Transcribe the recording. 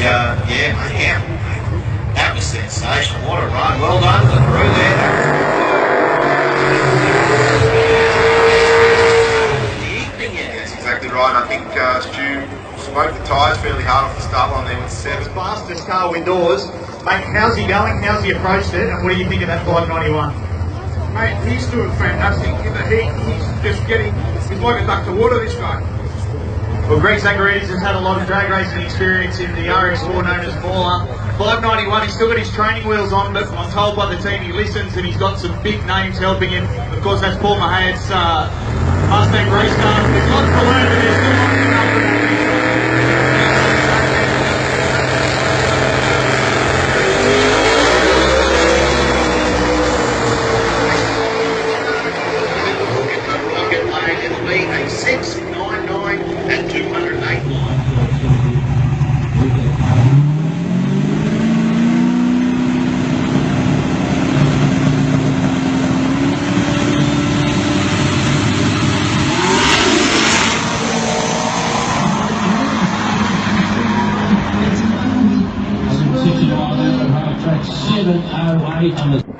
yeah, man, that was sensational. What a run. Well done to the crew there. That's exactly right. I think Stu smoked the tyres fairly hard off the start line there with 7. Fastest car indoors. Mate, how's he going? How's he approached it? And what do you think of that 591? Mate, he's doing fantastic. In the heat, he's like a duck to water, this guy. Well, Greg Zachariadis has had a lot of drag racing experience in the RX4 known as Mauler. 591, he's still got his training wheels on, but I'm told by the team he listens and he's got some big names helping him. Of course, that's Paul Mahayet's Mustang race car. There's lots to learn, but there's still lots to know for that. It'll be a 699 at 208 line. Track 708 on the